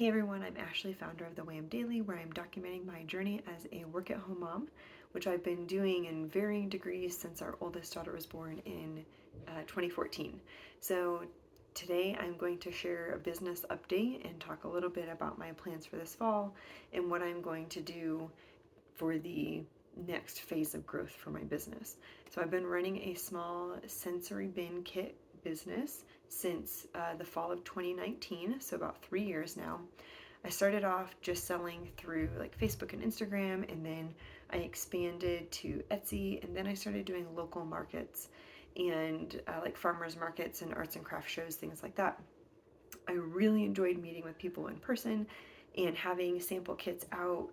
Hey everyone, I'm Ashley, founder of the WAHM Daily, where I'm documenting my journey as a work-at-home mom, which I've been doing in varying degrees since our oldest daughter was born in 2014. So today I'm going to share a business update and talk a little bit about my plans for this fall and what I'm going to do for the next phase of growth for my business. So I've been running a small sensory bin kit business since the fall of 2019, so about 3 years now. I started off just selling through like Facebook and Instagram, and then I expanded to Etsy, and then I started doing local markets and like farmers markets and arts and craft shows, things like that. I really enjoyed meeting with people in person and having sample kits out.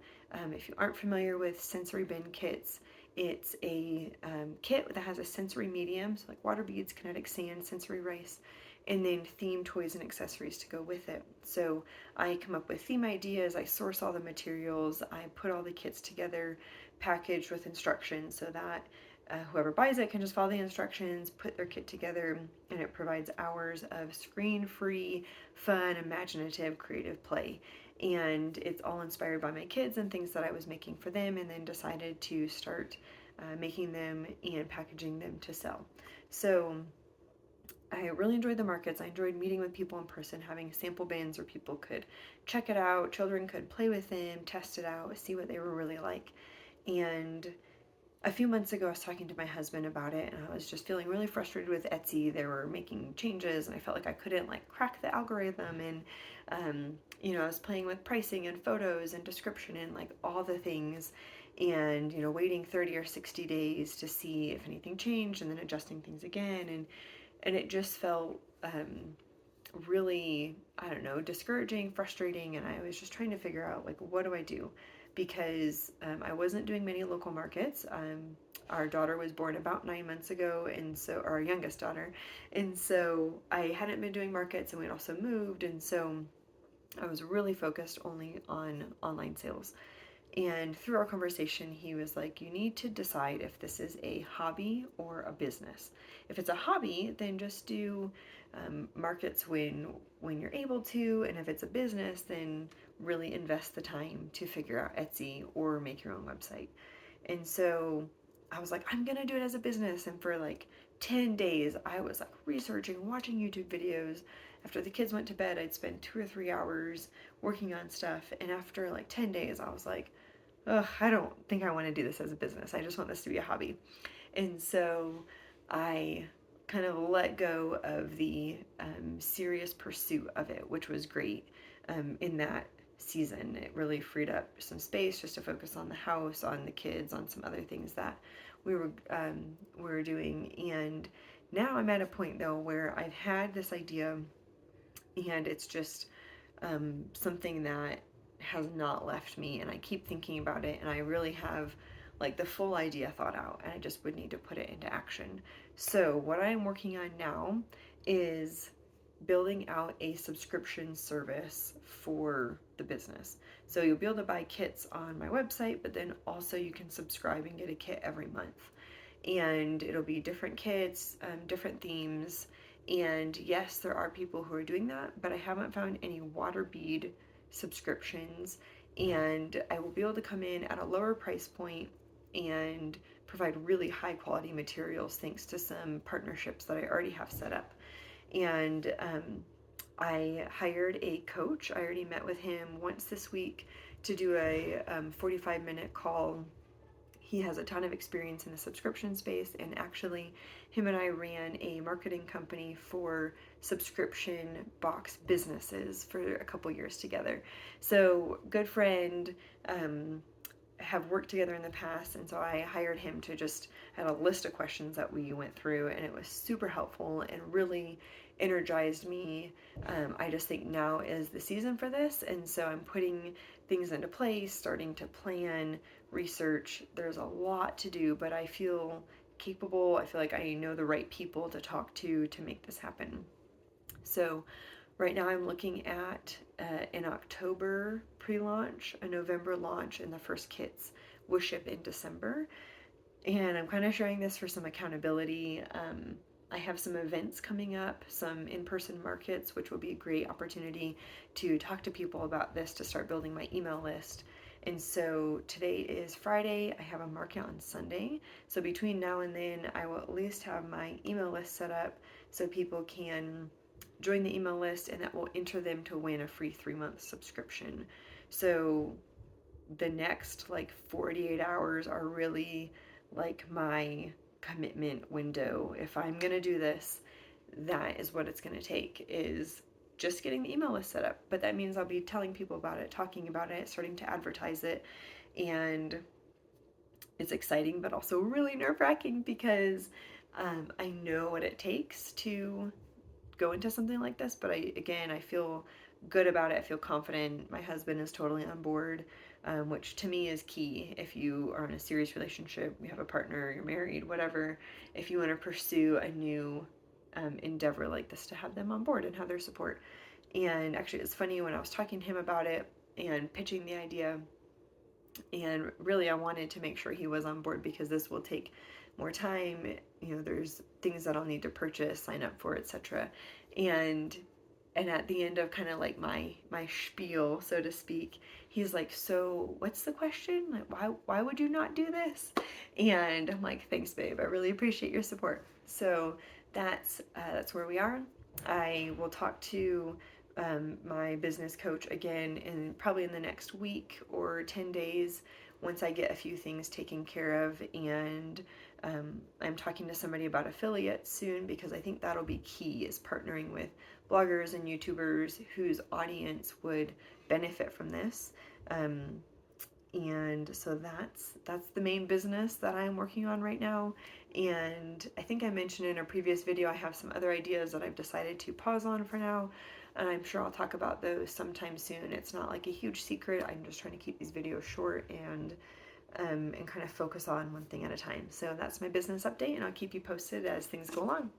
If you aren't familiar with sensory bin kits, it's a kit that has a sensory medium, so like water beads, kinetic sand, sensory rice, and then theme toys and accessories to go with it. So I come up with theme ideas, I source all the materials, I put all the kits together, packaged with instructions so that whoever buys it can just follow the instructions, put their kit together, and it provides hours of screen-free, fun, imaginative, creative play. And it's all inspired by my kids and things that I was making for them, and then decided to start making them and packaging them to sell. So I really enjoyed the markets. I enjoyed meeting with people in person, having sample bins where people could check it out, children could play with them, test it out, see what they were really like. And a few months ago, I was talking to my husband about it, and I was just feeling really frustrated with Etsy. They were making changes, and I felt like I couldn't like crack the algorithm. And I was playing with pricing and photos and description and like all the things, and waiting 30 or 60 days to see if anything changed, and then adjusting things again, and it just felt really, I don't know, discouraging, frustrating, and I was just trying to figure out like, what do I do? Because I wasn't doing many local markets. Our daughter was born about 9 months ago, and so our youngest daughter, and so I hadn't been doing markets, and we'd also moved, and so I was really focused only on online sales. And through our conversation, he was like, you need to decide if this is a hobby or a business. If it's a hobby, then just do markets when you're able to. And if it's a business, then really invest the time to figure out Etsy or make your own website. And so I was like, I'm going to do it as a business. And for like 10 days, I was like researching, watching YouTube videos. After the kids went to bed, I'd spend 2 or 3 hours working on stuff. And after like 10 days, I was like, ugh, I don't think I want to do this as a business. I just want this to be a hobby. And so I kind of let go of the serious pursuit of it, which was great in that season. It really freed up some space just to focus on the house, on the kids, on some other things that we were doing. And now I'm at a point though where I've had this idea, and it's just something that has not left me, and I keep thinking about it, and I really have like the full idea thought out, and I just would need to put it into action. So what I'm working on now is building out a subscription service for the business. So you'll be able to buy kits on my website, but then also you can subscribe and get a kit every month. And it'll be different kits, different themes. And yes, there are people who are doing that, but I haven't found any water bead subscriptions. And I will be able to come in at a lower price point and provide really high quality materials thanks to some partnerships that I already have set up. And I hired a coach. I already met with him once this week to do a 45-minute call. He has a ton of experience in the subscription space, and actually him and I ran a marketing company for subscription box businesses for a couple years together. So good friend, have worked together in the past, and so I hired him to just had a list of questions that we went through, and it was super helpful and really energized me. I just think now is the season for this, and so I'm putting things into place, starting to plan, research. There's a lot to do, but I feel capable. I feel like I know the right people to talk to make this happen. So right now I'm looking at an October pre-launch, a November launch, and the first kits will ship in December. And I'm kind of sharing this for some accountability. I have some events coming up, some in-person markets, which will be a great opportunity to talk to people about this, to start building my email list. And so today is Friday. I have a market on Sunday. So between now and then, I will at least have my email list set up so people can join the email list, and that will enter them to win a free 3-month subscription. So the next like 48 hours are really like my commitment window. If I'm going to do this, that is what it's going to take, is just getting the email list set up. But that means I'll be telling people about it, talking about it, starting to advertise it. And it's exciting, but also really nerve-wracking because I know what it takes to go into something like this, but I feel good about it. I feel confident. My husband is totally on board, which to me is key. If you are in a serious relationship, you have a partner, you're married, whatever, if you want to pursue a new endeavor like this, to have them on board and have their support. And actually, it's funny, when I was talking to him about it and pitching the idea, and really I wanted to make sure he was on board because this will take more time. You know, there's things that I'll need to purchase, sign up for, etc. and at the end of kind of like my spiel, so to speak, he's like, so what's the question, like why would you not do this? And I'm like, thanks babe, I really appreciate your support. So that's where we are. I will talk to my business coach again in probably in the next week or 10 days, once I get a few things taken care of. And I'm talking to somebody about affiliates soon, because I think that'll be key, is partnering with bloggers and YouTubers whose audience would benefit from this. And so that's the main business that I'm working on right now. And I think I mentioned in a previous video, I have some other ideas that I've decided to pause on for now, and I'm sure I'll talk about those sometime soon. It's not like a huge secret. I'm just trying to keep these videos short and kind of focus on one thing at a time. So that's my business update, and I'll keep you posted as things go along.